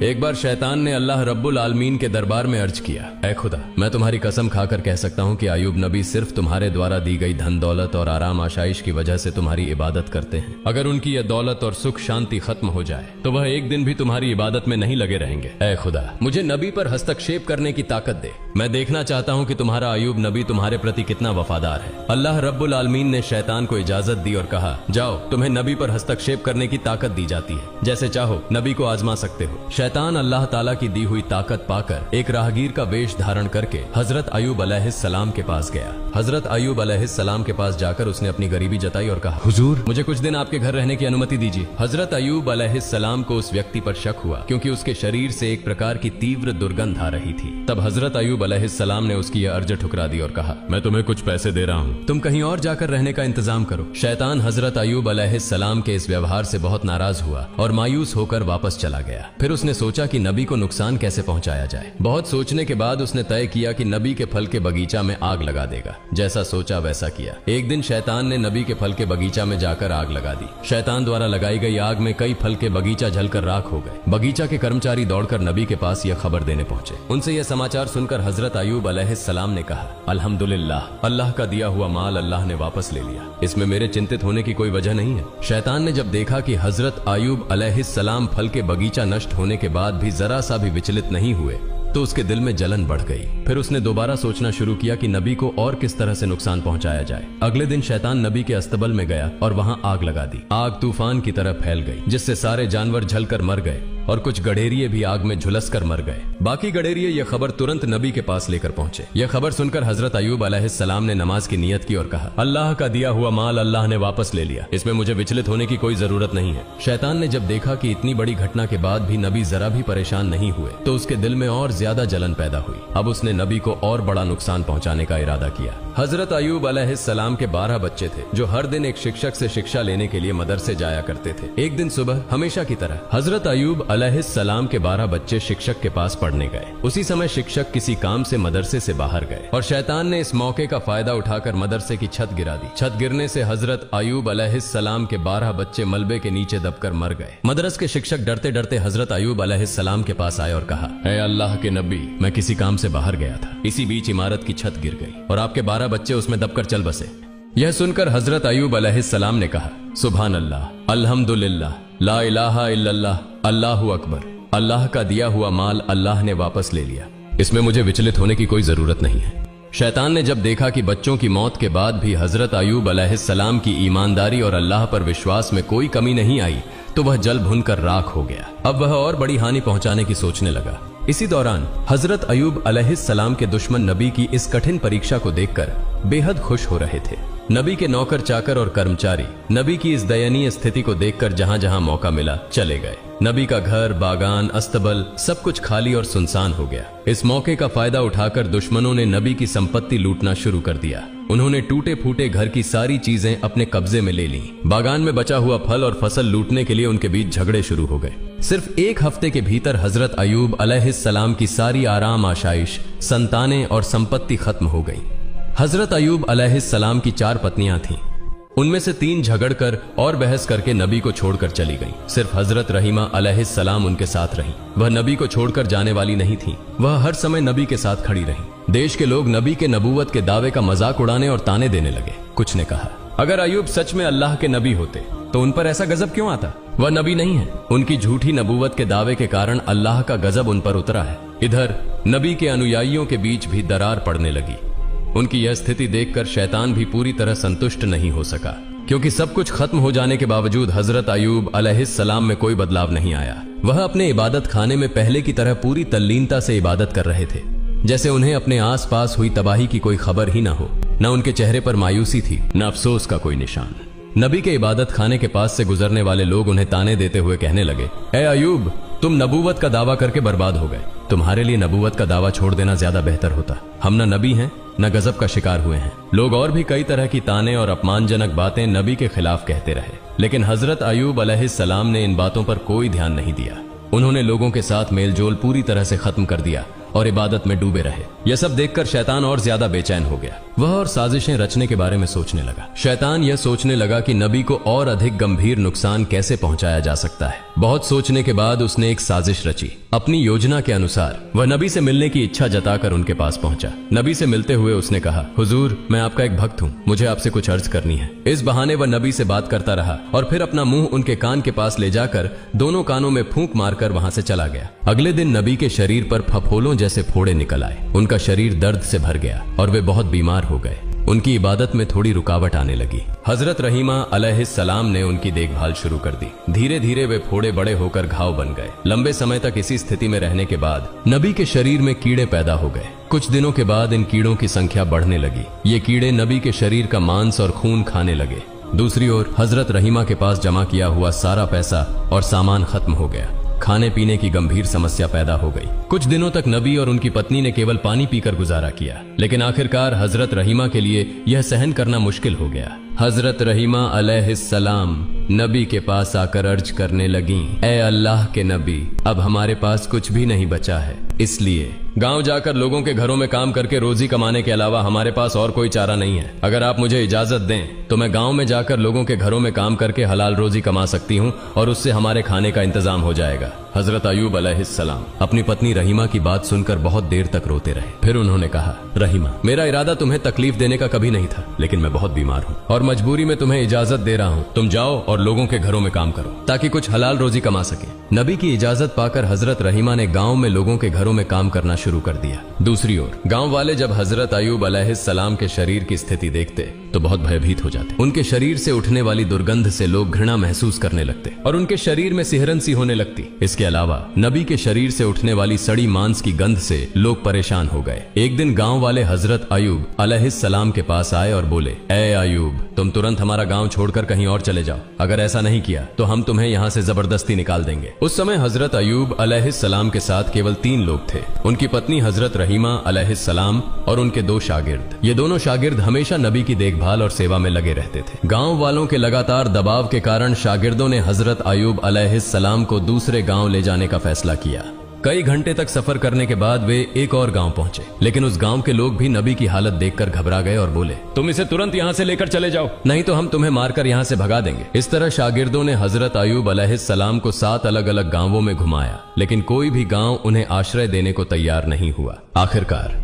एक बार शैतान ने अल्लाह रब्बुल आलमीन के दरबार में अर्ज किया, ऐ खुदा, मैं तुम्हारी कसम खाकर कह सकता हूँ कि अय्यूब नबी सिर्फ तुम्हारे द्वारा दी गई धन दौलत और आराम आशाइश की वजह से तुम्हारी इबादत करते हैं। अगर उनकी यह दौलत और सुख शांति खत्म हो जाए तो वह एक दिन भी तुम्हारी इबादत में नहीं लगे रहेंगे। ऐ खुदा, मुझे नबी पर हस्तक्षेप करने की ताकत दे। मैं देखना चाहता हूँ कि तुम्हारा अय्यूब नबी तुम्हारे प्रति कितना वफादार है। अल्लाह रब्बुल आलमीन ने शैतान को इजाजत दी और कहा, जाओ, तुम्हें नबी पर हस्तक्षेप करने की ताकत दी जाती है, जैसे चाहो नबी को आजमा सकते हो। शैतान अल्लाह ताला की दी हुई ताकत पाकर एक राहगीर का वेश धारण करके हजरत अय्यूब अलैहिस्सलाम के पास गया। हजरत अय्यूब अलैहिस्सलाम के पास जाकर उसने अपनी गरीबी जताई और कहा, हुजूर, मुझे कुछ दिन आपके घर रहने की अनुमति दीजिए। हजरत अय्यूब अलैहिस्सलाम को उस व्यक्ति पर शक हुआ क्योंकि उसके शरीर से एक प्रकार की तीव्र दुर्गंध आ रही थी। तब हजरत अय्यूब अलैहिस्सलाम ने उसकी यह अर्ज ठुकरा दी और कहा, मैं तुम्हें कुछ पैसे दे रहा हूँ, तुम कहीं और जाकर रहने का इंतजाम करो। शैतान हजरत अय्यूब अलैहिस्सलाम के इस व्यवहार से बहुत नाराज हुआ और मायूस होकर वापस चला गया। फिर उसने सोचा कि नबी को नुकसान कैसे पहुंचाया जाए। बहुत सोचने के बाद उसने तय किया कि नबी के फल के बगीचा में आग लगा देगा। जैसा सोचा वैसा किया। एक दिन शैतान ने नबी के फल के बगीचा में जाकर आग लगा दी। शैतान द्वारा लगाई गई आग में कई फल के बगीचा जलकर राख हो गए। बगीचा के कर्मचारी दौड़कर नबी के पास यह खबर देने पहुंचे। उनसे यह समाचार सुनकर हजरत अय्यूब अलैहिस्सलाम ने कहा, अल्हम्दुलिल्लाह, अल्लाह का दिया हुआ माल अल्लाह ने वापस ले लिया, इसमें मेरे चिंतित होने की कोई वजह नहीं है। शैतान ने जब देखा कि हजरत अय्यूब अलैहिस्सलाम फल के बगीचा नष्ट होने के बाद भी जरा सा भी विचलित नहीं हुए तो उसके दिल में जलन बढ़ गई। फिर उसने दोबारा सोचना शुरू किया कि नबी को और किस तरह से नुकसान पहुंचाया जाए। अगले दिन शैतान नबी के अस्तबल में गया और वहां आग लगा दी। आग तूफान की तरह फैल गई, जिससे सारे जानवर जलकर मर गए और कुछ गडेरिये भी आग में झुलसकर मर गए। बाकी गडेरिये यह खबर तुरंत नबी के पास लेकर पहुंचे। यह खबर सुनकर हजरत अय्यूब अलैहिस्सलाम ने नमाज की नियत की और कहा, अल्लाह का दिया हुआ माल अल्लाह ने वापस ले लिया, इसमें मुझे विचलित होने की कोई जरूरत नहीं है। शैतान ने जब देखा कि इतनी बड़ी घटना के बाद भी नबी जरा भी परेशान नहीं हुए तो उसके दिल में और ज्यादा जलन पैदा हुई। अब उसने नबी को और बड़ा नुकसान पहुंचाने का इरादा किया। हजरत अय्यूब अलैहिस्सलाम के 12 बच्चे थे जो हर दिन एक शिक्षक से शिक्षा लेने के लिए मदरसे जाया करते थे। एक दिन सुबह हमेशा की तरह हजरत अय्यूब अलैहिस्सलाम के 12 बच्चे शिक्षक के पास पढ़ने गए। उसी समय शिक्षक किसी काम से मदरसे से बाहर गए और शैतान ने इस मौके का फायदा उठाकर मदरसे की छत गिरा दी। छत गिरने से हजरत अय्यूब अलैहिस्सलाम के 12 बच्चे मलबे के नीचे दबकर मर गए। मदरस के शिक्षक डरते डरते हजरत अय्यूब अलैहिस्सलाम के पास आए और कहा, ऐ अल्लाह के नबी, मैं किसी काम से बाहर गया था, इसी बीच इमारत की छत गिर गई और आपके 12 बच्चे उसमें दबकर चल बसे। यह सुनकर हजरत अय्यूब अलैहिस्सलाम ने कहा, सुभान अल्लाह, अल्हम्दुलिल्लाह, ला इलाहा इल्लल्लाह, अल्लाहु अकबर, अल्लाह का दिया हुआ माल अल्लाह ने वापस ले लिया, इसमें मुझे विचलित होने की कोई जरूरत नहीं है। शैतान ने जब देखा कि बच्चों की मौत के बाद भी हजरत अय्यूब अलैहिस्सलाम की ईमानदारी और अल्लाह पर विश्वास में कोई कमी नहीं आई तो वह जल भुनकर राख हो गया। अब वह और बड़ी हानि पहुंचाने की सोचने लगा। इसी दौरान हजरत अय्यूब अलैहिस्सलाम के दुश्मन नबी की इस कठिन परीक्षा को देखकर बेहद खुश हो रहे थे। नबी के नौकर चाकर और कर्मचारी नबी की इस दयनीय स्थिति को देखकर जहां जहां मौका मिला चले गए। नबी का घर, बागान, अस्तबल सब कुछ खाली और सुनसान हो गया। इस मौके का फायदा उठाकर दुश्मनों ने नबी की संपत्ति लूटना शुरू कर दिया। उन्होंने टूटे फूटे घर की सारी चीजें अपने कब्जे में ले ली। बागान में बचा हुआ फल और फसल लूटने के लिए उनके बीच झगड़े शुरू हो गए। सिर्फ एक हफ्ते के भीतर हजरत अय्यूब अलैहिस्सलाम की सारी आराम आशाइश, संतानें और संपत्ति खत्म हो गई। हजरत अय्यूब अलैहिस्सलाम की 4 पत्नियां थीं। उनमें से 3 झगड़कर और बहस करके नबी को छोड़कर चली गईं। सिर्फ हजरत रहीमा अलैहिस्सलाम उनके साथ रहीं। वह नबी को छोड़कर जाने वाली नहीं थीं। वह हर समय नबी के साथ खड़ी रहीं। देश के लोग नबी के नबूवत के दावे का मजाक उड़ाने और ताने देने लगे। कुछ ने कहा, अगर अय्यूब सच में अल्लाह के नबी होते तो उन पर ऐसा गजब क्यों आता? वह नबी नहीं है। उनकी झूठी नबूवत के दावे के कारण अल्लाह का गजब उन पर उतरा है। इधर नबी के अनुयायियों के बीच भी दरार पड़ने लगी। उनकी यह स्थिति देखकर शैतान भी पूरी तरह संतुष्ट नहीं हो सका, क्योंकि सब कुछ खत्म हो जाने के बावजूद हजरत अय्यूब अलैहिस्सलाम में कोई बदलाव नहीं आया। वह अपने इबादत खाने में पहले की तरह पूरी तल्लीनता से इबादत कर रहे थे, जैसे उन्हें अपने आसपास हुई तबाही की कोई खबर ही न हो। न उनके चेहरे पर मायूसी थी, न अफसोस का कोई निशान। नबी के इबादत खाने के पास से गुजरने वाले लोग उन्हें ताने देते हुए कहने लगे, ए अय्यूब, तुम नबूवत का दावा करके बर्बाद हो गए। तुम्हारे लिए नबूवत का दावा छोड़ देना ज्यादा बेहतर होता। हम न नबी हैं न गजब का शिकार हुए हैं। लोग और भी कई तरह की ताने और अपमानजनक बातें नबी के खिलाफ कहते रहे, लेकिन हजरत अय्यूब अलैहिस्सलाम ने इन बातों पर कोई ध्यान नहीं दिया। उन्होंने लोगों के साथ मेलजोल पूरी तरह से खत्म कर दिया और इबादत में डूबे रहे। यह सब देखकर शैतान और ज्यादा बेचैन हो गया। वह और साजिशें रचने के बारे में सोचने लगा। शैतान यह सोचने लगा कि नबी को और अधिक गंभीर नुकसान कैसे पहुंचाया जा सकता है। बहुत सोचने के बाद उसने एक साजिश रची। अपनी योजना के अनुसार वह नबी से मिलने की इच्छा जताकर उनके पास पहुंचा। नबी से मिलते हुए उसने कहा, हुजूर, मैं आपका एक भक्त हूँ, मुझे आपसे कुछ अर्ज करनी है। इस बहाने वह नबी से बात करता रहा और फिर अपना मुंह उनके कान के पास ले जाकर दोनों कानों में फूंक मारकर वहां से चला गया। अगले दिन नबी के शरीर पर फफोलों जैसे फोड़े निकल आए। उनका शरीर दर्द से भर गया और वे बहुत बीमार हो गए। उनकी इबादत में थोड़ी रुकावट आने लगी। हजरत रहीमा अलैहिस्सलाम ने उनकी देखभाल शुरू कर दी। धीरे धीरे वे फोड़े बड़े होकर घाव बन गए। लंबे समय तक इसी स्थिति में रहने के बाद नबी के शरीर में कीड़े पैदा हो गए। कुछ दिनों के बाद इन कीड़ों की संख्या बढ़ने लगी। ये कीड़े नबी के शरीर का मांस और खून खाने लगे। दूसरी ओर हजरत रहीमा के पास जमा किया हुआ सारा पैसा और सामान खत्म हो गया। खाने पीने की गंभीर समस्या पैदा हो गई। कुछ दिनों तक नबी और उनकी पत्नी ने केवल पानी पीकर गुजारा किया, लेकिन आखिरकार हजरत रहीमा के लिए यह सहन करना मुश्किल हो गया। हजरत रहीमा अलैहिस्सलाम नबी के पास आकर अर्ज करने लगी, ए अल्लाह के नबी, अब हमारे पास कुछ भी नहीं बचा है, इसलिए गांव जाकर लोगों के घरों में काम करके रोजी कमाने के अलावा हमारे पास और कोई चारा नहीं है। अगर आप मुझे इजाजत दें तो मैं गांव में जाकर लोगों के घरों में काम करके हलाल रोजी कमा सकती हूं और उससे हमारे खाने का इंतजाम हो जाएगा। हजरत अयूब अलैहिस्सलाम अपनी पत्नी रहीमा की बात सुनकर बहुत देर तक रोते रहे। फिर उन्होंने कहा, रहीमा, मेरा इरादा तुम्हें तकलीफ देने का कभी नहीं था, लेकिन मैं बहुत बीमार हूँ और मजबूरी में तुम्हें इजाजत दे रहा हूँ। तुम जाओ और लोगों के घरों में काम करो ताकि कुछ हलाल रोजी कमा सके। नबी की इजाजत पाकर हजरत रहीमा ने गांव में लोगों के घरों में काम करना शुरू कर दिया। दूसरी ओर गांव वाले जब हजरत अयूब अलैहिस्सलाम के शरीर की स्थिति देखते तो बहुत भयभीत हो जाते। उनके शरीर से उठने वाली दुर्गंध से लोग घृणा महसूस करने लगते और उनके शरीर में सिहरन सी होने लगती। इसके अलावा नबी के शरीर से उठने वाली सड़ी मांस की गंध से लोग परेशान हो गए। एक दिन गांव वाले हजरत अयूब अलैहिस्सलाम के पास आए और बोले, ए अयूब, तुम तुरंत हमारा गांव छोड़कर कहीं और चले जाओ। अगर ऐसा नहीं किया तो हम तुम्हें यहाँ से जबरदस्ती निकाल देंगे। उस समय हजरत अयूब अलैहिस्सलाम के साथ केवल 3 लोग थे, उनकी पत्नी हजरत रहीमा अलैहिस्सलाम और उनके 2 शागिर्द। ये दोनों शागिर्द हमेशा नबी की देखभाल और सेवा में लगे रहते थे। गांव वालों के लगातार दबाव के कारण शागिर्दों ने हजरत अयूब अलैहिस्सलाम को दूसरे गांव ले जाने का फैसला किया। कई घंटे तक सफर करने के बाद वे एक और गांव पहुंचे, लेकिन उस गांव के लोग भी नबी की हालत देखकर घबरा गए और बोले, तुम इसे तुरंत यहाँ से लेकर चले जाओ, नहीं तो हम तुम्हें मारकर यहाँ से भगा देंगे। इस तरह शागिर्दों ने हजरत अयूब अलैहिस्सलाम को 7 अलग अलग गांवों में घुमाया, लेकिन कोई भी गांव उन्हें आश्रय देने को तैयार नहीं हुआ। आखिरकार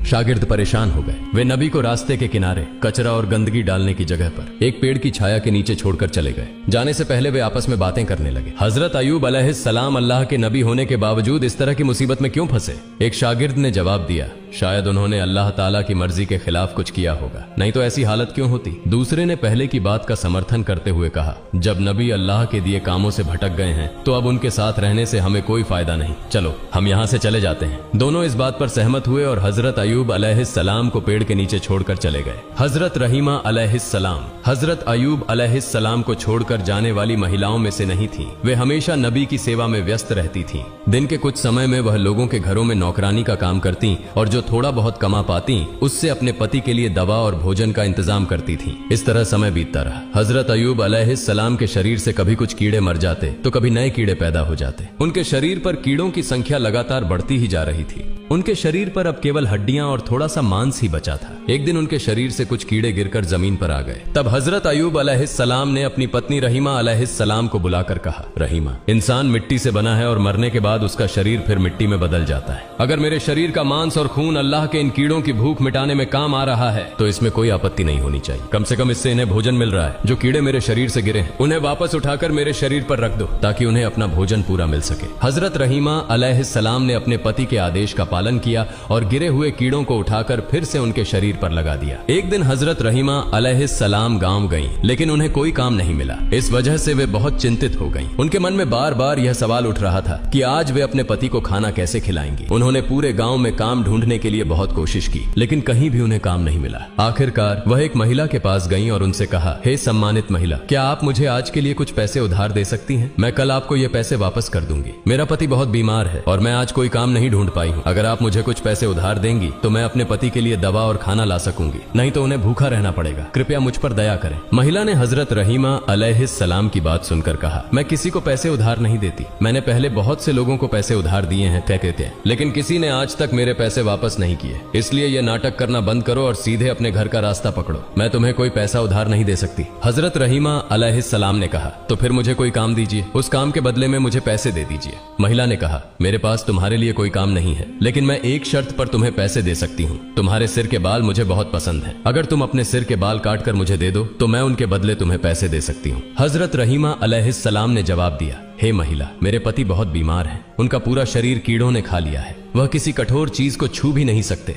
शागिर्द परेशान हो गए। वे नबी को रास्ते के किनारे कचरा और गंदगी डालने की जगह पर एक पेड़ की छाया के नीचे छोड़कर चले गए। जाने से पहले वे आपस में बातें करने लगे। हजरत अयूब अलैहिस्सलाम अल्लाह के नबी होने के बावजूद इस तरह की मुसीबत में क्यों फंसे? एक शागिर्द ने जवाब दिया, शायद उन्होंने अल्लाह ताला की मर्जी के खिलाफ कुछ किया होगा, नहीं तो ऐसी हालत क्यों होती। दूसरे ने पहले की बात का समर्थन करते हुए कहा, जब नबी अल्लाह के दिए कामों से भटक गए हैं तो अब उनके साथ रहने से हमें कोई फायदा नहीं, चलो हम यहाँ से चले जाते हैं। दोनों इस बात पर सहमत हुए और हजरत अयूब अलैहिस्सलाम को पेड़ के नीचे छोड़कर चले गए। हजरत रहीमा अलैहिस्सलाम हजरत अयूब अलैहिस्सलाम को छोड़कर जाने वाली महिलाओं में से नहीं थी। वे हमेशा नबी की सेवा में व्यस्त रहती थीं। दिन के कुछ समय में वह लोगों के घरों में नौकरानी का काम करती और जो थोड़ा बहुत कमा पाती उससे अपने पति के लिए दवा और भोजन का इंतजाम करती थी। इस तरह समय बीतता रहा। हजरत अयूब अलैहिस्सलाम के शरीर से कभी कुछ कीड़े मर जाते तो कभी नए कीड़े पैदा हो जाते। उनके शरीर पर कीड़ों की संख्या लगातार बढ़ती ही जा रही थी। उनके शरीर पर अब केवल हड्डियां और थोड़ा सा मांस ही बचा था। एक दिन उनके शरीर से कुछ कीड़े गिरकर जमीन पर आ गए। तब हजरत अयूब अलैहिस्सलाम ने अपनी पत्नी रहीमा अलैहिस्सलाम को बुलाकर कहा, रहीमा, इंसान मिट्टी से बना है और मरने के बाद उसका शरीर फिर मिट्टी में बदल जाता है। अगर मेरे शरीर का मांस और खून अल्लाह के इन कीड़ों की भूख मिटाने में काम आ रहा है तो इसमें कोई आपत्ति नहीं होनी चाहिए। कम से कम इससे इन्हें भोजन मिल रहा है। जो कीड़े मेरे शरीर से गिरे हैं उन्हें वापस उठाकर मेरे शरीर पर रख दो ताकि उन्हें अपना भोजन पूरा मिल सके। हजरत रहीमा अलैहिस्सलाम ने अपने पति के आदेश का पालन किया और गिरे हुए कीड़ों को उठाकर फिर से उनके शरीर पर लगा दिया। एक दिन हजरत रहीमा अलैहिस्सलाम गांव गईं, लेकिन उन्हें कोई काम नहीं मिला। इस वजह से वे बहुत चिंतित हो गईं। उनके मन में बार बार यह सवाल उठ रहा था कि आज वे अपने पति को खाना कैसे खिलाएंगी। उन्होंने पूरे गांव में काम ढूंढने के लिए बहुत कोशिश की, लेकिन कहीं भी उन्हें काम नहीं मिला। आखिरकार वह एक महिला के पास गईं और उनसे कहा, हे सम्मानित महिला, क्या आप मुझे आज के लिए कुछ पैसे उधार दे सकती हैं? मैं कल आपको ये पैसे वापस कर दूंगी। मेरा पति बहुत बीमार है और मैं आज कोई काम नहीं ढूंढ पाई हूँ। अगर अगर आप मुझे कुछ पैसे उधार देंगी तो मैं अपने पति के लिए दवा और खाना ला सकूंगी, नहीं तो उन्हें भूखा रहना पड़ेगा। कृपया मुझ पर दया करें। महिला ने हजरत रहीमा अलैहिस्सलाम की बात सुनकर कहा, मैं किसी को पैसे उधार नहीं देती। मैंने पहले बहुत से लोगों को पैसे उधार दिए हैं, कहते हैं, लेकिन किसी ने आज तक मेरे पैसे वापस नहीं किए। इसलिए ये नाटक करना बंद करो और सीधे अपने घर का रास्ता पकड़ो। मैं तुम्हें कोई पैसा उधार नहीं दे सकती। हजरत रहीमा अलैहिस्सलाम ने कहा, तो फिर मुझे कोई काम दीजिए, उस काम के बदले में मुझे पैसे दे दीजिए। महिला ने कहा, मेरे पास तुम्हारे लिए कोई काम नहीं है, लेकिन मैं एक शर्त पर तुम्हें पैसे दे सकती हूँ। तुम्हारे सिर के बाल मुझे बहुत पसंद है। अगर तुम अपने सिर के बाल काट कर मुझे दे दो तो मैं उनके बदले तुम्हें पैसे दे सकती हूँ। हजरत रहीमा अलैहिस्सलाम ने जवाब दिया, हे महिला, मेरे पति बहुत बीमार हैं। उनका पूरा शरीर कीड़ों ने खा लिया है। वह किसी कठोर चीज को छू भी नहीं सकते।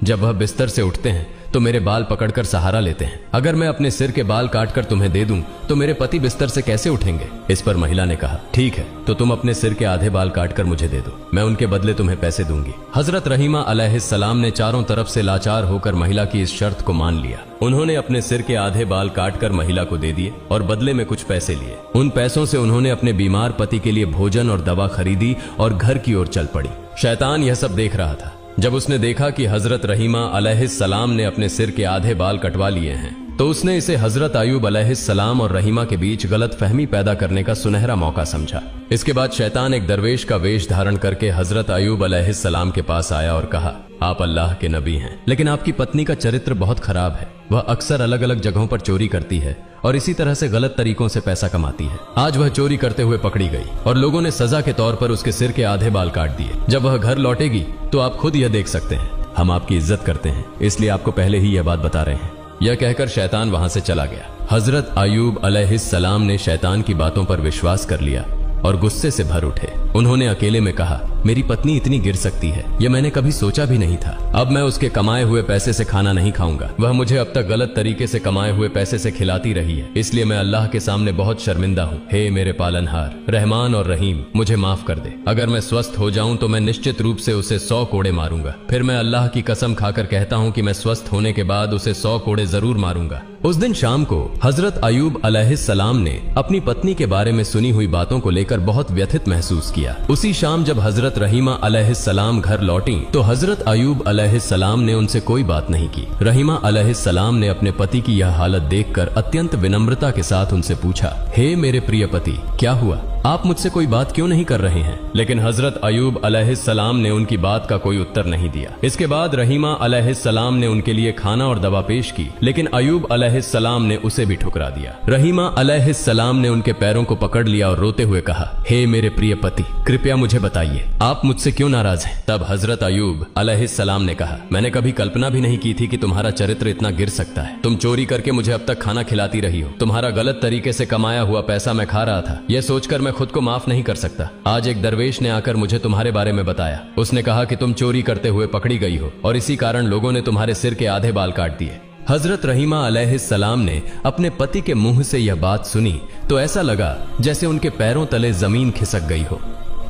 जब वह बिस्तर से उठते हैं तो मेरे बाल पकड़कर सहारा लेते हैं। अगर मैं अपने सिर के बाल काटकर तुम्हें दे दूं तो मेरे पति बिस्तर से कैसे उठेंगे? इस पर महिला ने कहा, ठीक है, तो तुम अपने सिर के आधे बाल काटकर मुझे दे दो, मैं उनके बदले तुम्हें पैसे दूंगी। हजरत रहीमा अलैहिस्सलाम ने चारों तरफ से लाचार होकर महिला की इस शर्त को मान लिया। उन्होंने अपने सिर के आधे बाल काटकर महिला को दे दिए और बदले में कुछ पैसे लिए। उन पैसों से उन्होंने अपने बीमार पति के लिए भोजन और दवा खरीदी और घर की ओर चल पड़ी। शैतान यह सब देख रहा था। जब उसने देखा कि हजरत रहीमा अलैहिस्सलाम ने अपने सिर के आधे बाल कटवा लिए हैं तो उसने इसे हजरत अय्यूब अलैहिस्सलाम और रहीमा के बीच गलत फहमी पैदा करने का सुनहरा मौका समझा। इसके बाद शैतान एक दरवेश का वेश धारण करके हजरत अय्यूब अलैहिस्सलाम के पास आया और कहा, आप अल्लाह के नबी हैं, लेकिन आपकी पत्नी का चरित्र बहुत खराब है। वह अक्सर अलग अलग जगहों पर चोरी करती है और इसी तरह से गलत तरीकों से पैसा कमाती है। आज वह चोरी करते हुए पकड़ी गई और लोगों ने सजा के तौर पर उसके सिर के आधे बाल काट दिए। जब वह घर लौटेगी तो आप खुद यह देख सकते हैं। हम आपकी इज्जत करते हैं, इसलिए आपको पहले ही यह बात बता रहे हैं। यह कहकर शैतान वहां से चला गया। हजरत अय्यूब अलैहिस्सलाम ने शैतान की बातों पर विश्वास कर लिया और गुस्से से भर उठे। उन्होंने अकेले में कहा, मेरी पत्नी इतनी गिर सकती है, यह मैंने कभी सोचा भी नहीं था। अब मैं उसके कमाए हुए पैसे से खाना नहीं खाऊंगा। वह मुझे अब तक गलत तरीके से कमाए हुए पैसे से खिलाती रही है, इसलिए मैं अल्लाह के सामने बहुत शर्मिंदा हूँ। हे मेरे पालनहार रहमान और रहीम, मुझे माफ कर दे। अगर मैं स्वस्थ हो जाऊं तो मैं निश्चित रूप से उसे 100 कोड़े मारूंगा। फिर मैं अल्लाह की कसम खाकर कहता हूँ कि मैं स्वस्थ होने के बाद उसे 100 कोड़े जरूर मारूंगा। उस दिन शाम को हजरत अय्यूब अलैहिस्सलाम ने अपनी पत्नी के बारे में सुनी हुई बातों को लेकर बहुत व्यथित महसूस किया। उसी शाम जब हजरत रहीमा अलैहिस्सलाम घर लौटी तो हजरत अय्यूब अलैहिस्सलाम ने उनसे कोई बात नहीं की। रहीमा अलैहिस्सलाम ने अपने पति की यह हालत देखकर अत्यंत विनम्रता के साथ उनसे पूछा, हे मेरे प्रिय पति, क्या हुआ? आप मुझसे कोई बात क्यों नहीं कर रहे हैं? लेकिन हजरत अय्यूब अलैहिस्सलाम ने उनकी बात का कोई उत्तर नहीं दिया। इसके बाद रहीमा अलैहिस्सलाम ने उनके लिए खाना और दवा पेश की, लेकिन अय्यूब अलैहिस्सलाम ने उसे भी ठुकरा दिया। रहीमा अलैहिस्सलाम ने उनके पैरों को पकड़ लिया और रोते हुए कहा, हे मेरे प्रिय पति, कृपया मुझे बताइए, आप मुझसे क्यों नाराज हैं? तब हजरत अय्यूब अलैहिस्सलाम ने कहा, मैंने कभी कल्पना भी नहीं की थी कि तुम्हारा चरित्र इतना गिर सकता है। तुम चोरी करके मुझे अब तक खाना खिलाती रही हो। तुम्हारा गलत तरीके से कमाया हुआ पैसा मैं खा रहा था। यह सोचकर मैं खुद को माफ नहीं कर सकता। आज एक दरवेश ने आकर मुझे तुम्हारे बारे में बताया। उसने कहा कि तुम चोरी करते हुए पकड़ी गई हो और इसी कारण लोगों ने तुम्हारे सिर के आधे बाल काट दिए। हजरत रहीमा अलैहिस्सलाम ने अपने पति के मुंह से यह बात सुनी तो ऐसा लगा जैसे उनके पैरों तले जमीन खिसक गई हो।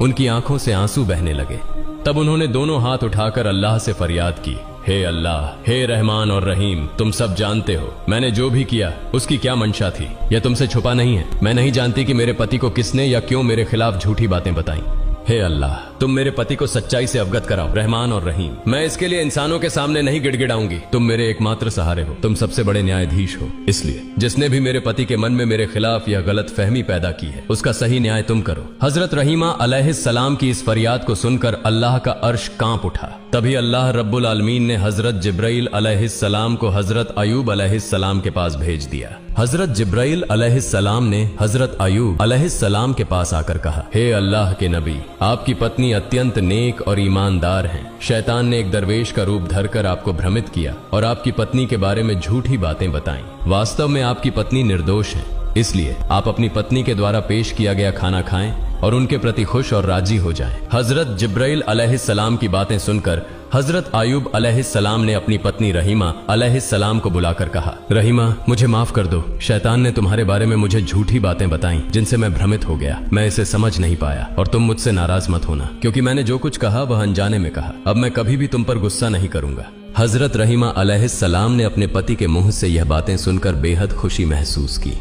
उनकी आंखों से आंसू बहने लगे। तब उन्होंने दोनों हाथ उठाकर अल्लाह से फरियाद की, हे अल्लाह, हे रहमान और रहीम, तुम सब जानते हो मैंने जो भी किया उसकी क्या मंशा थी। यह तुमसे छुपा नहीं है। मैं नहीं जानती कि मेरे पति को किसने या क्यों मेरे खिलाफ झूठी बातें बताई। हे अल्लाह, तुम मेरे पति को सच्चाई से अवगत कराओ, रहमान और रहीम। मैं इसके लिए इंसानों के सामने नहीं गिड़गिड़ाऊंगी। तुम मेरे एकमात्र सहारे हो। तुम सबसे बड़े न्यायाधीश हो। इसलिए जिसने भी मेरे पति के मन में मेरे खिलाफ यह गलत फहमी पैदा की है उसका सही न्याय तुम करो। हजरत रहीमा अलैहिस्सलाम की इस फरियाद को सुनकर अल्लाह का अर्श कांप उठा। तभी अल्लाह रब्बुल आलमीन ने हजरत जिब्राइल अलैहिस्सलाम को हजरत अय्यूब अलैहिस्सलाम के पास भेज दिया। हजरत जिब्राइल अलैहिस्सलाम ने हजरत अय्यूब अलैहिस्सलाम के पास आकर कहा, हे अल्लाह के नबी, आपकी पत्नी अत्यंत नेक और ईमानदार हैं। शैतान ने एक दरवेश का रूप धरकर आपको भ्रमित किया और आपकी पत्नी के बारे में झूठी बातें बताईं। वास्तव में आपकी पत्नी निर्दोष है। इसलिए आप अपनी पत्नी के द्वारा पेश किया गया खाना खाएं और उनके प्रति खुश और राजी हो जाएं। हजरत जिब्राइल अलैहिस्सलाम की बातें सुनकर हजरत अय्यूब अलैहिस्सलाम ने अपनी पत्नी रहीमा अलैहिस्सलाम को बुलाकर कहा, रहीमा, मुझे माफ कर दो। शैतान ने तुम्हारे बारे में मुझे झूठी बातें बताईं जिनसे मैं भ्रमित हो गया। मैं इसे समझ नहीं पाया और तुम मुझसे नाराज मत होना, क्योंकि मैंने जो कुछ कहा वह अनजाने में कहा। अब मैं कभी भी तुम पर गुस्सा नहीं करूंगा। हजरत रहीमा अलैहिस्सलाम ने अपने पति के मुंह से यह बातें सुनकर बेहद खुशी महसूस की।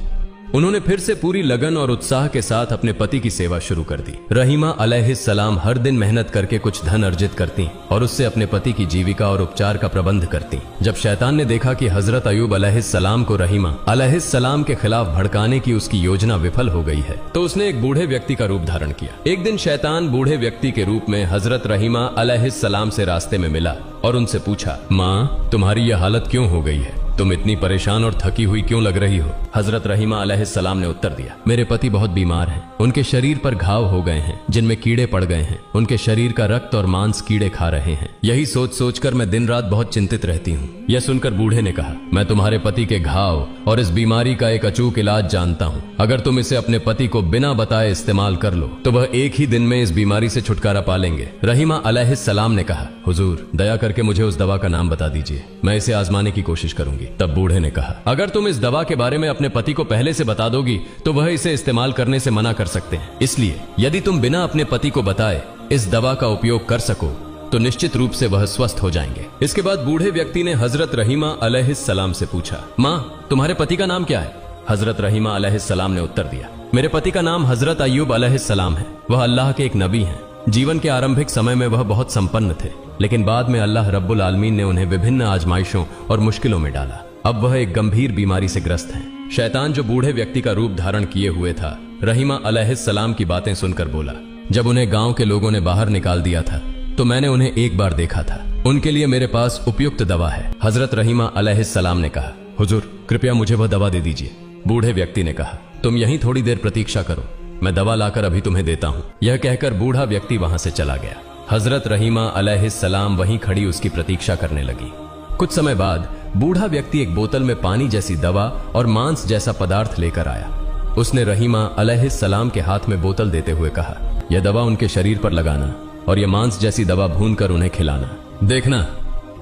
उन्होंने फिर से पूरी लगन और उत्साह के साथ अपने पति की सेवा शुरू कर दी। रहीमा अलैहिस्सलाम हर दिन मेहनत करके कुछ धन अर्जित करती और उससे अपने पति की जीविका और उपचार का प्रबंध करती। जब शैतान ने देखा कि हजरत अय्यूब अलैहिस्सलाम को रहीमा अलैहिस्सलाम के खिलाफ भड़काने की उसकी योजना विफल हो गई है, तो उसने एक बूढ़े व्यक्ति का रूप धारण किया। एक दिन शैतान बूढ़े व्यक्ति के रूप में हजरत रहीमा अलैहिस्सलाम से रास्ते में मिला और उनसे पूछा, माँ, तुम्हारी यह हालत क्यों हो गई है? तुम इतनी परेशान और थकी हुई क्यों लग रही हो? हजरत रहीमा अलैहिस्सलाम ने उत्तर दिया, मेरे पति बहुत बीमार हैं। उनके शरीर पर घाव हो गए हैं जिनमें कीड़े पड़ गए हैं। उनके शरीर का रक्त और मांस कीड़े खा रहे हैं। यही सोच सोचकर मैं दिन रात बहुत चिंतित रहती हूँ। यह सुनकर बूढ़े ने कहा, मैं तुम्हारे पति के घाव और इस बीमारी का एक अचूक इलाज जानता हूँ। अगर तुम इसे अपने पति को बिना बताए इस्तेमाल कर लो तो वह एक ही दिन में इस बीमारी से छुटकारा पा लेंगे। रहीमा अलैहिस्सलाम ने कहा, हुजूर, दया करके मुझे उस दवा का नाम बता दीजिए, मैं इसे आजमाने की कोशिश करूंगी। तब बूढ़े ने कहा, अगर तुम इस दवा के बारे में अपने पति को पहले से बता दोगी तो वह इसे इस्तेमाल करने से मना कर सकते हैं। इसलिए यदि तुम बिना अपने पति को बताए इस दवा का उपयोग कर सको तो निश्चित रूप से वह स्वस्थ हो जाएंगे। इसके बाद बूढ़े व्यक्ति ने हजरत रहीमा अलैहिस्सलाम से पूछा, माँ, तुम्हारे पति का नाम क्या है? हजरत रहीमा अलैहिस्सलाम ने उत्तर दिया, मेरे पति का नाम हजरत अय्यूब अलैहिस्सलाम है। वह अल्लाह के एक नबी हैं। जीवन के आरंभिक समय में वह बहुत संपन्न थे, लेकिन बाद में अल्लाह रब्बुल आलमीन ने उन्हें विभिन्न आजमाइशों और मुश्किलों में डाला। अब वह एक गंभीर बीमारी से ग्रस्त हैं। शैतान, जो बूढ़े व्यक्ति का रूप धारण किए हुए था, रहीमा अलैहिस्सलाम की बातें सुनकर बोला, जब उन्हें गांव के लोगों ने बाहर निकाल दिया था तो मैंने उन्हें एक बार देखा था। उनके लिए मेरे पास उपयुक्त दवा है। हजरत रहीमा अलैहिस्सलाम ने कहा, हुजूर, कृपया मुझे वह दवा दे दीजिए। बूढ़े व्यक्ति ने कहा, तुम यहीं थोड़ी देर प्रतीक्षा करो, मैं दवा लाकर अभी तुम्हें देता हूँ। यह कहकर बूढ़ा व्यक्ति वहां से चला गया। हजरत रहीमा अलैहिस्सलाम वहीं खड़ी उसकी प्रतीक्षा करने लगी। कुछ समय बाद बूढ़ा व्यक्ति एक बोतल में पानी जैसी दवा और मांस जैसा पदार्थ लेकर आया। उसने रहीमा अलैहिस्सलाम के हाथ में बोतल देते हुए कहा, यह दवा उनके शरीर पर लगाना और यह मांस जैसी दवा भूनकर उन्हें खिलाना। देखना,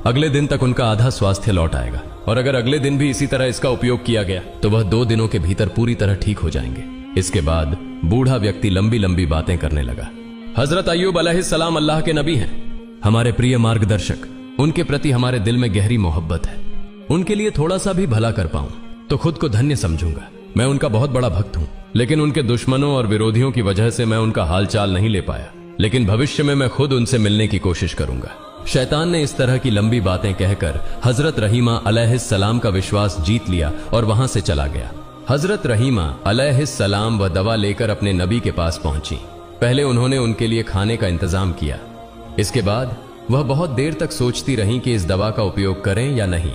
अगले दिन तक उनका आधा स्वास्थ्य लौट आएगा, और अगर अगले दिन भी इसी तरह इसका उपयोग किया गया तो वह 2 दिनों के भीतर पूरी तरह ठीक हो जाएंगे। इसके बाद बूढ़ा व्यक्ति लंबी लंबी बातें करने लगा। हजरत अय्यूब अलैहिस्सलाम अल्लाह के नबी हैं, हमारे प्रिय मार्गदर्शक। उनके प्रति हमारे दिल में गहरी मोहब्बत है। उनके लिए थोड़ा सा भी भला कर पाऊं तो खुद को धन्य समझूंगा। मैं उनका बहुत बड़ा भक्त हूं, लेकिन उनके दुश्मनों और विरोधियों की वजह से मैं उनका हालचाल नहीं ले पाया। लेकिन भविष्य में मैं खुद उनसे मिलने की कोशिश करूंगा। शैतान ने इस तरह की लंबी बातें कहकर हजरत रहीमा अलैहिस्सलाम का विश्वास जीत लिया और वहां से चला गया। हजरत रहीमा अलैहिस्सलाम वह दवा लेकर अपने नबी के पास पहुंची। पहले उन्होंने उनके लिए खाने का इंतजाम किया। इसके बाद वह बहुत देर तक सोचती रहीं कि इस दवा का उपयोग करें या नहीं,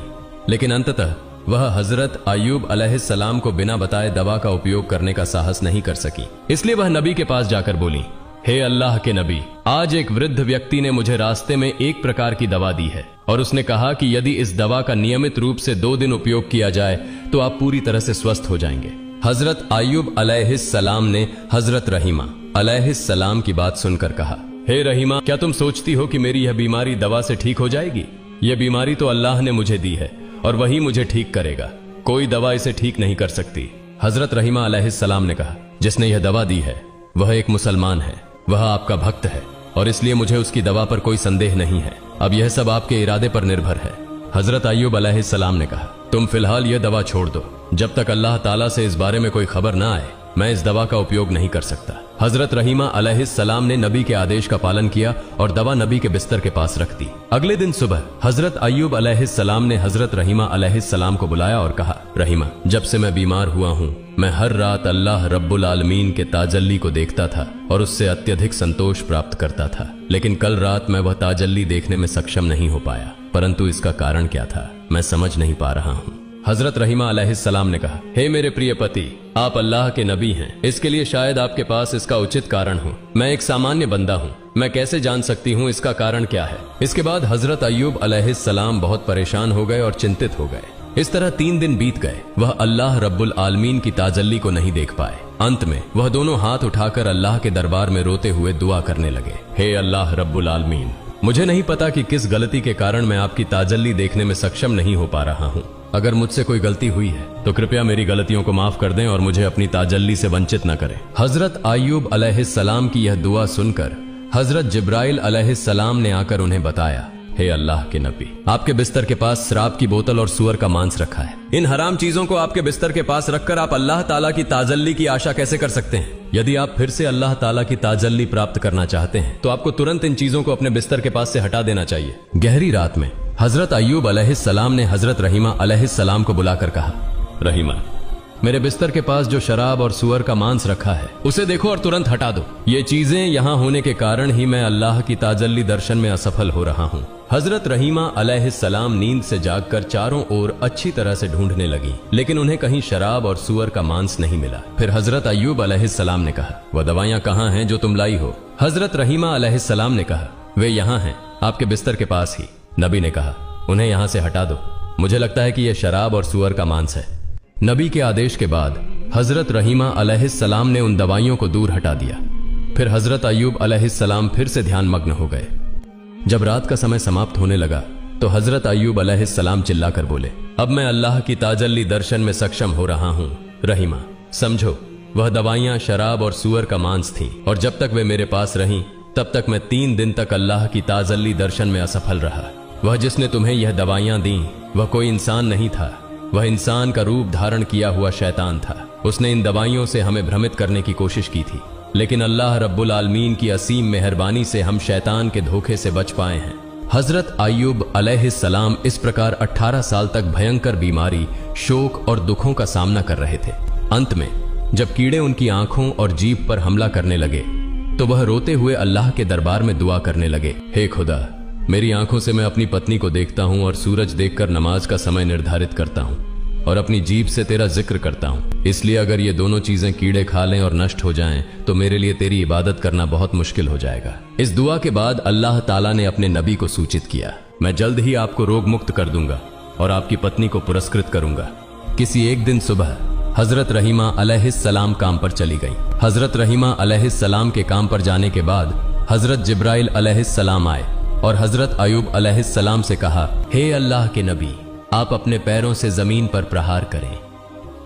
लेकिन अंततः वह हजरत अय्यूब अलैहिस्सलाम को बिना बताए दवा का उपयोग करने का साहस नहीं कर सकी। इसलिए वह नबी के पास जाकर बोली, हे अल्लाह के नबी, आज एक वृद्ध व्यक्ति ने मुझे रास्ते में एक प्रकार की दवा दी है और उसने कहा कि यदि इस दवा का नियमित रूप से 2 दिन उपयोग किया जाए तो आप पूरी तरह से स्वस्थ हो जाएंगे। हजरत अय्यूब अलैहिस्सलाम ने हजरत रहीमा अलैहिस्सलाम की बात सुनकर कहा, हे रहीमा, क्या तुम सोचती हो कि मेरी यह बीमारी दवा से ठीक हो जाएगी? यह बीमारी तो अल्लाह ने मुझे दी है और वही मुझे ठीक करेगा। कोई दवा इसे ठीक नहीं कर सकती। हजरत रहीमा अलैहिस्सलाम ने कहा, जिसने यह दवा दी है वह एक मुसलमान है, वह आपका भक्त है और इसलिए मुझे उसकी दवा पर कोई संदेह नहीं है। अब यह सब आपके इरादे पर निर्भर है। हजरत अय्यूब अलैहिस्सलाम ने कहा, तुम फिलहाल यह दवा छोड़ दो। जब तक अल्लाह ताला से इस बारे में कोई खबर ना आए मैं इस दवा का उपयोग नहीं कर सकता। हजरत रहीमा अलैहिस्सलाम ने नबी के आदेश का पालन किया और दवा नबी के बिस्तर के पास रख दी। अगले दिन सुबह हजरत अय्यूब अलैहिस्सलाम ने हजरत रहीमा अलैहिस्सलाम को बुलाया और कहा, रहीमा, जब से मैं बीमार हुआ हूँ मैं हर रात अल्लाह रब्बुल आलमीन के ताजल्ली को देखता था और उससे अत्यधिक संतोष प्राप्त करता था, लेकिन कल रात मैं वह ताजल्ली देखने में सक्षम नहीं हो पाया। परंतु इसका कारण क्या था मैं समझ नहीं पा रहा हूँ। हजरत रहीमा अलैहिस्सलाम ने कहा, हे मेरे प्रिय पति, आप अल्लाह के नबी हैं, इसके लिए शायद आपके पास इसका उचित कारण हो। मैं एक सामान्य बंदा हूँ, मैं कैसे जान सकती हूँ इसका कारण क्या है? इसके बाद हजरत अय्यूब अलैहिस्सलाम बहुत परेशान हो गए और चिंतित हो गए। इस तरह 3 दिन बीत गए। वह अल्लाह रब्बुल आलमीन की ताजल्ली को नहीं देख पाए। अंत में वह दोनों हाथ उठाकर अल्लाह के दरबार में रोते हुए दुआ करने लगे, हे अल्लाह रब्बुल आलमीन, मुझे नहीं पता कि किस गलती के कारण मैं आपकी ताजल्ली देखने में सक्षम नहीं हो पा रहा हूँ। अगर मुझसे कोई गलती हुई है तो कृपया मेरी गलतियों को माफ कर दें और मुझे अपनी ताजल्ली से वंचित न करें। हजरत अय्यूब अलैहिस्सलाम की यह दुआ सुनकर हजरत जिब्राइल अलैहिस्सलाम ने आकर उन्हें बताया हे अल्लाह के नबी, आपके बिस्तर के पास शराब की बोतल और सूअर का मांस रखा है। इन हराम चीजों को आपके बिस्तर के पास रखकर आप अल्लाह ताला की ताजल्ली की आशा कैसे कर सकते हैं? यदि आप फिर से अल्लाह ताला की ताजल्ली प्राप्त करना चाहते हैं तो आपको तुरंत इन चीजों को अपने बिस्तर के पास से हटा देना चाहिए। गहरी रात में हजरत अय्यूब अलैहिस्सलाम ने हजरत रहीमा अलैहिस्सलाम को बुलाकर कहा, रहीमा, मेरे बिस्तर के पास जो शराब और सूअर का मांस रखा है उसे देखो और तुरंत हटा दो। ये चीजें यहाँ होने के कारण ही मैं अल्लाह की ताजल्ली दर्शन में असफल हो रहा हूँ। हजरत रहीमा अलैहिस्सलाम नींद से जागकर चारों ओर अच्छी तरह से ढूंढने लगी, लेकिन उन्हें कहीं शराब और सूअर का मांस नहीं मिला। फिर हजरत अय्यूब अलैहिस्सलाम ने कहा, वह दवाइयाँ कहाँ हैं जो तुम लाई हो? हजरत रहीमा अलैहिस्सलाम ने कहा, वे यहाँ हैं, आपके बिस्तर के पास ही। नबी ने कहा, उन्हें यहाँ से हटा दो, मुझे लगता है कि यह शराब और सूअर का मांस है। नबी के आदेश के बाद हजरत रहीमा अलैहिस्सलाम ने उन दवाइयों को दूर हटा दिया। फिर हजरत अय्यूब अलैहिस्सलाम फिर से ध्यान मग्न हो गए। जब रात का समय समाप्त होने लगा तो हजरत अय्यूब अलैहिस्सलाम चिल्लाकर बोले, अब मैं अल्लाह की ताजल्ली दर्शन में सक्षम हो रहा हूँ। रहीमा, समझो, वह दवाइयाँ शराब और सूअर का मांस थीं, और जब तक वे मेरे पास रहीं तब तक मैं 3 दिन तक अल्लाह की ताजल्ली दर्शन में असफल रहा। वह जिसने तुम्हें यह दवाइयाँ दी वह कोई इंसान नहीं था, वह इंसान का रूप धारण किया हुआ शैतान था। उसने इन दवाइयों से हमें भ्रमित करने की कोशिश की थी, लेकिन अल्लाह रब्बुल आलमीन की असीम मेहरबानी से हम शैतान के धोखे से बच पाए हैं। हजरत अय्यूब अलैहिस्सलाम इस प्रकार 18 साल तक भयंकर बीमारी, शोक और दुखों का सामना कर रहे थे। अंत में जब कीड़े उनकी आंखों और जीभ पर हमला करने लगे तो वह रोते हुए अल्लाह के दरबार में दुआ करने लगे, हे खुदा, मेरी आंखों से मैं अपनी पत्नी को देखता हूँ और सूरज देखकर नमाज का समय निर्धारित करता हूँ और अपनी जीभ से तेरा जिक्र करता हूँ। इसलिए अगर ये दोनों चीजें कीड़े खा लें और नष्ट हो जाएं तो मेरे लिए तेरी इबादत करना बहुत मुश्किल हो जाएगा। इस दुआ के बाद अल्लाह ताला ने अपने नबी को सूचित किया, मैं जल्द ही आपको रोग मुक्त कर दूंगा और आपकी पत्नी को पुरस्कृत करूंगा। किसी एक दिन सुबह हजरत रहीमा अलैहिस्सलाम काम पर चली गई। हजरत रहीमा अलैहिस्सलाम के काम पर जाने के बाद हजरत जिब्राइल अलैहिस्सलाम आए और हजरत अय्यूब अलैहिस्सलाम से कहा, हे अल्लाह के नबी, आप अपने पैरों से जमीन पर प्रहार करें।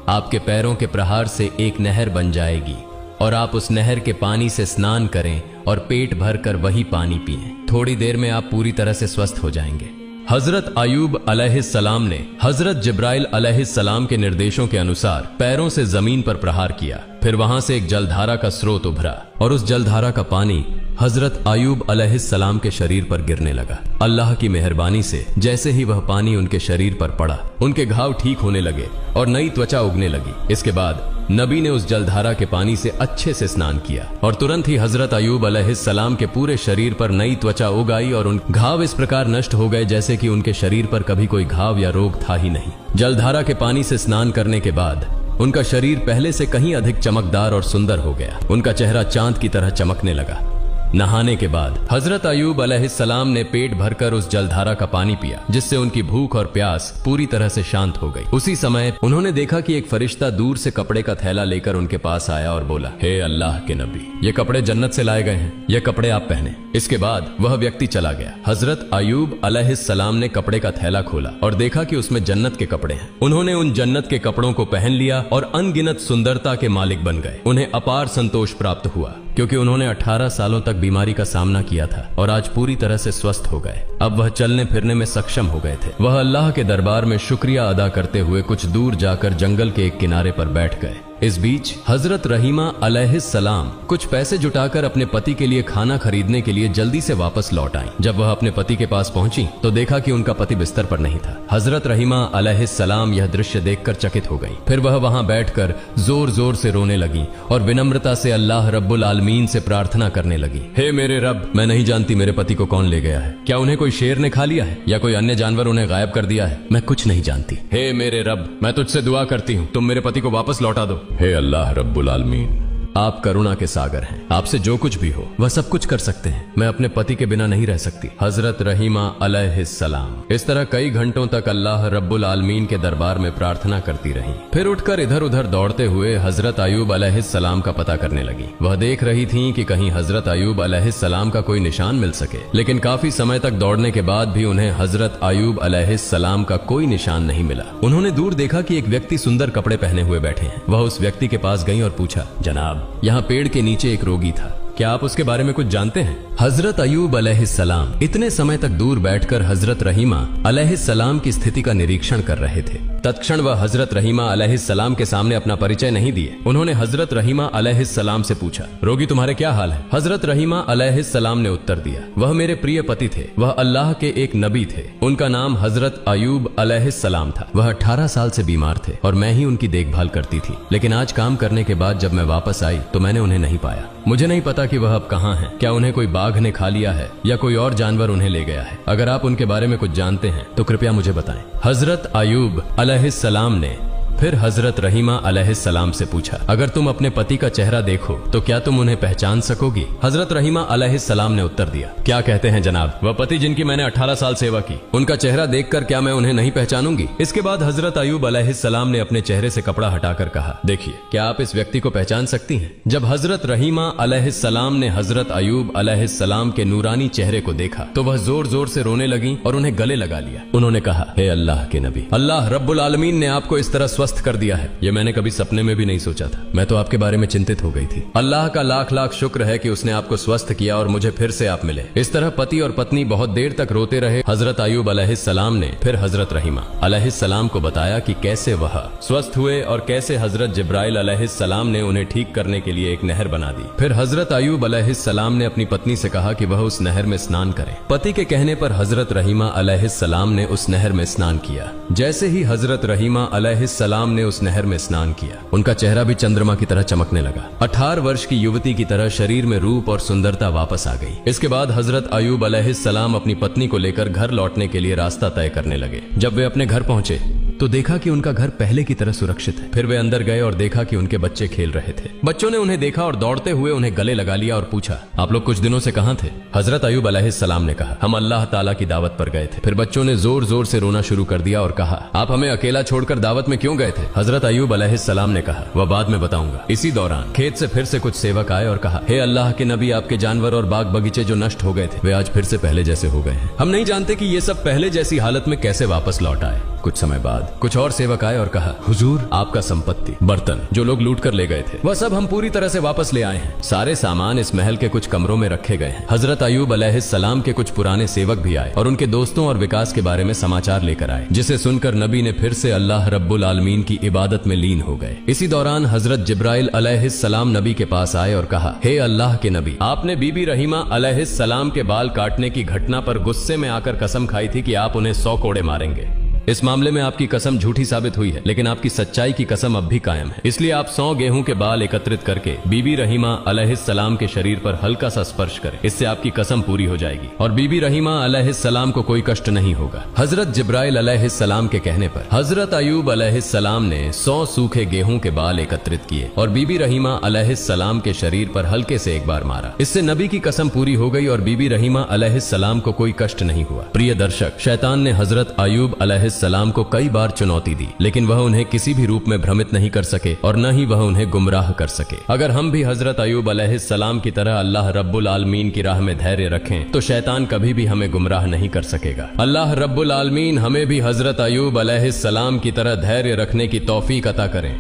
आपके पैरों के प्रहार से एक नहर बन जाएगी और आप उस नहर के पानी से स्नान करें और पेट भर कर वही पानी पिएं। थोड़ी देर में आप पूरी तरह से स्वस्थ हो जाएंगे। हजरत अय्यूब अलैहिस्सलाम ने हजरत जिब्राइल अलैहिस्सलाम के निर्देशों के अनुसार पैरों से जमीन पर प्रहार किया। फिर वहां से एक जलधारा का स्रोत उभरा और उस जलधारा का पानी हजरत अय्यूब अलैहिस्सलाम के शरीर पर गिरने लगा। अल्लाह की मेहरबानी से जैसे ही वह पानी उनके शरीर पर पड़ा, उनके घाव ठीक होने लगे और नई त्वचा उगने लगी। इसके बाद नबी ने उस जलधारा के पानी से अच्छे से स्नान किया और तुरंत ही हजरत अय्यूब अलैहिस्सलाम के पूरे शरीर पर नई त्वचा उग आई और उन घाव इस प्रकार नष्ट हो गए जैसे कि उनके शरीर पर कभी कोई घाव या रोग था ही नहीं। जलधारा के पानी से स्नान करने के बाद उनका शरीर पहले से कहीं अधिक चमकदार और सुंदर हो गया। उनका चेहरा चांद की तरह चमकने लगा। नहाने के बाद हजरत अय्यूब अलैहिस्सलाम ने पेट भरकर उस जलधारा का पानी पिया, जिससे उनकी भूख और प्यास पूरी तरह से शांत हो गई। उसी समय उन्होंने देखा कि एक फरिश्ता दूर से कपड़े का थैला लेकर उनके पास आया और बोला, हे अल्लाह के नबी, ये कपड़े जन्नत से लाए गए हैं, ये कपड़े आप पहने। इसके बाद वह व्यक्ति चला गया। हजरत अय्यूब अलैहिस्सलाम ने कपड़े का थैला खोला और देखा कि उसमें जन्नत के कपड़े हैं। उन्होंने उन जन्नत के कपड़ों को पहन लिया और अनगिनत सुंदरता के मालिक बन गए। उन्हें अपार संतोष प्राप्त हुआ क्योंकि उन्होंने 18 सालों तक बीमारी का सामना किया था और आज पूरी तरह से स्वस्थ हो गए। अब वह चलने फिरने में सक्षम हो गए थे। वह अल्लाह के दरबार में शुक्रिया अदा करते हुए कुछ दूर जाकर जंगल के एक किनारे पर बैठ गए। इस बीच हजरत रहीमा अलैहिस्सलाम कुछ पैसे जुटाकर अपने पति के लिए खाना खरीदने के लिए जल्दी से वापस लौट आईं। जब वह अपने पति के पास पहुंची तो देखा कि उनका पति बिस्तर पर नहीं था। हजरत रहीमा अलैहिस्सलाम यह दृश्य देखकर चकित हो गई। फिर वह वहां बैठकर जोर जोर से रोने लगी और विनम्रता से अल्लाह रब्बुल आलमीन से प्रार्थना करने लगी, हे मेरे रब, मैं नहीं जानती मेरे पति को कौन ले गया है। क्या उन्हें कोई शेर ने खा लिया है या कोई अन्य जानवर उन्हें गायब कर दिया है? मैं कुछ नहीं जानती। हे मेरे रब, मैं तुझसे दुआ करती हूँ, तुम मेरे पति को वापस लौटा दो। हे अल्लाह रब्बुल आलमीन, आप करुणा के सागर हैं। आपसे जो कुछ भी हो वह सब कुछ कर सकते हैं। मैं अपने पति के बिना नहीं रह सकती। हजरत रहीमा अलैहिस्सलाम इस तरह कई घंटों तक अल्लाह रब्बुल आलमीन के दरबार में प्रार्थना करती रही। फिर उठकर इधर उधर दौड़ते हुए हजरत अय्यूब अलैहिस्सलाम का पता करने लगी। वह देख रही थी कि कहीं हजरत अय्यूब अलैहिस्सलाम का कोई निशान मिल सके, लेकिन काफी समय तक दौड़ने के बाद भी उन्हें हजरत अय्यूब अलैहिस्सलाम का कोई निशान नहीं मिला। उन्होंने दूर देखा कि एक व्यक्ति सुंदर कपड़े पहने हुए बैठे हैं। वह उस व्यक्ति के पास गई और पूछा, जनाब, यहाँ पेड़ के नीचे एक रोगी था, क्या आप उसके बारे में कुछ जानते हैं? हजरत अयूब अलैहिस्सलाम इतने समय तक दूर बैठकर हजरत रहीमा अलैहिस्सलाम की स्थिति का निरीक्षण कर रहे थे। तत्क्षण वह हजरत रहीमा अलैहिस्सलाम के सामने अपना परिचय नहीं दिए। उन्होंने हजरत रहीमा अलैहिस्सलाम से पूछा, रोगी तुम्हारे क्या हाल है? हजरत रहीमा अलैहिस्सलाम ने उत्तर दिया, वह मेरे प्रिय पति थे, वह अल्लाह के एक नबी थे, उनका नाम हजरत अयूब अलैहिस्सलाम था। वह 18 साल से बीमार थे और मैं ही उनकी देखभाल करती थी, लेकिन आज काम करने के बाद जब मैं वापस आई तो मैंने उन्हें नहीं पाया। मुझे नहीं पता कि वह अब कहाँ हैं। क्या उन्हें कोई बाघ ने खा लिया है या कोई और जानवर उन्हें ले गया है? अगर आप उनके बारे में कुछ जानते हैं तो कृपया मुझे बताएं। हजरत अयूब अलैहिस्सलाम ने फिर हजरत रहीमा अलैहिस्सलाम से पूछा, अगर तुम अपने पति का चेहरा देखो तो क्या तुम उन्हें पहचान सकोगी? हजरत रहीमा अलैहिस्सलाम ने उत्तर दिया, क्या कहते हैं जनाब, वह पति जिनकी मैंने 18 साल सेवा की, उनका चेहरा देखकर क्या मैं उन्हें नहीं पहचानूंगी? इसके बाद हजरत अयूब अलैहिस्सलाम ने अपने चेहरे से कपड़ा हटाकर कहा, देखिए क्या आप इस व्यक्ति को पहचान सकती हैं? जब हजरत रहीमा अलैहिस्सलाम ने हजरत अयूब अलैहिस्सलाम के नूरानी चेहरे को देखा तो वह जोर जोर से रोने लगी और उन्हें गले लगा लिया। उन्होंने कहा, हे अल्लाह के नबी, अल्लाह रब्बुल आलमीन ने आपको इस तरह स्वस्थ कर दिया है, यह मैंने कभी सपने में भी नहीं सोचा था। मैं तो आपके बारे में चिंतित हो गई थी। अल्लाह का लाख लाख शुक्र है कि उसने आपको स्वस्थ किया और मुझे फिर से आप मिले। इस तरह पति और पत्नी बहुत देर तक रोते रहे। हजरत अयूब अलैहिस्सलाम ने फिर हजरत रहीमा अलैहिस्सलाम को बताया कि कैसे वह स्वस्थ हुए और कैसे हजरत जिब्राइल अलैहिस्सलाम ने उन्हें ठीक करने के लिए एक नहर बना दी। फिर हजरत अयूब अलैहिस्सलाम ने अपनी पत्नी से कहा कि वह उस नहर में स्नान करे। पति के कहने पर हजरत रहीमा अलैहिस्सलाम ने उस नहर में स्नान किया। जैसे ही हजरत रहीमा अलैहिस्सलाम ने उस नहर में स्नान किया, उनका चेहरा भी चंद्रमा की तरह चमकने लगा। 18 वर्ष की युवती की तरह शरीर में रूप और सुंदरता वापस आ गई। इसके बाद हजरत अयूब अलैहिस्सलाम अपनी पत्नी को लेकर घर लौटने के लिए रास्ता तय करने लगे। जब वे अपने घर पहुंचे तो देखा कि उनका घर पहले की तरह सुरक्षित है। फिर वे अंदर गए और देखा कि उनके बच्चे खेल रहे थे। बच्चों ने उन्हें देखा और दौड़ते हुए उन्हें गले लगा लिया और पूछा, आप लोग कुछ दिनों से कहां थे? हजरत अयूब अलैहिस्सलाम ने कहा, हम अल्लाह ताला की दावत पर गए थे। फिर बच्चों ने जोर जोर से रोना शुरू कर दिया और कहा, आप हमें अकेला छोड़कर दावत में क्यों गए थे? हजरत अयूब अलैहिस्सलाम ने कहा, वह बाद में बताऊंगा। इसी दौरान खेत से फिर से कुछ सेवक आए और कहा, हे अल्लाह के नबी, आपके जानवर और बाग बगीचे जो नष्ट हो गए थे वे आज फिर से पहले जैसे हो गए हैं। हम नहीं जानते कि ये सब पहले जैसी हालत में कैसे वापस लौट आए। कुछ समय बाद कुछ और सेवक आए और कहा, हुजूर, आपका संपत्ति, बर्तन जो लोग लूट कर ले गए थे वह सब हम पूरी तरह से वापस ले आए हैं। सारे सामान इस महल के कुछ कमरों में रखे गए हैं। हजरत अयूब अलैहिस्सलाम के कुछ पुराने सेवक भी आए और उनके दोस्तों और विकास के बारे में समाचार लेकर आए, जिसे सुनकर नबी ने फिर से अल्लाह रब्बुल आलमीन की इबादत में लीन हो गए। इसी दौरान हजरत जिब्राइल अलैहिस्सलाम नबी के पास आए और कहा, हे अल्लाह के नबी, आपने बीबी रहीमा अलैहिस्सलाम के बाल काटने की घटना पर गुस्से में आकर कसम खाई थी कि आप उन्हें 100 कोड़े मारेंगे। इस मामले में आपकी कसम झूठी साबित हुई है, लेकिन आपकी सच्चाई की कसम अब भी कायम है। इसलिए आप 100 गेहूं के बाल एकत्रित करके बीबी रहीमा अलैहिस्सलाम के शरीर पर हल्का सा स्पर्श करें। इससे आपकी कसम पूरी हो जाएगी और बीबी रहीमा अलैहिस्सलाम को कोई कष्ट नहीं होगा। हजरत जिब्राइल अलैहिस्सलाम के कहने पर हजरत अयूब अलैहिस्सलाम ने 100 सूखे गेहूं के बाल एकत्रित किए और बीबी रहीमा अलैहिस्सलाम के शरीर पर हल्के से एक बार मारा। इससे नबी की कसम पूरी हो गई और बीबी रहीमा अलैहिस्सलाम को कोई कष्ट नहीं हुआ। प्रिय दर्शक, शैतान ने हजरत अयूब अलैहिस्सलाम को कई बार चुनौती दी, लेकिन वह उन्हें किसी भी रूप में भ्रमित नहीं कर सके और न ही वह उन्हें गुमराह कर सके। अगर हम भी हजरत अयूब अलैहिस्सलाम की तरह अल्लाह रब्बुल आलमीन की राह में धैर्य रखें तो शैतान कभी भी हमें गुमराह नहीं कर सकेगा। अल्लाह रब्बुल आलमीन हमें भी हजरत अयूब अलैहिस्सलाम की तरह धैर्य रखने की तौफीक अता करें।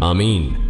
आमीन।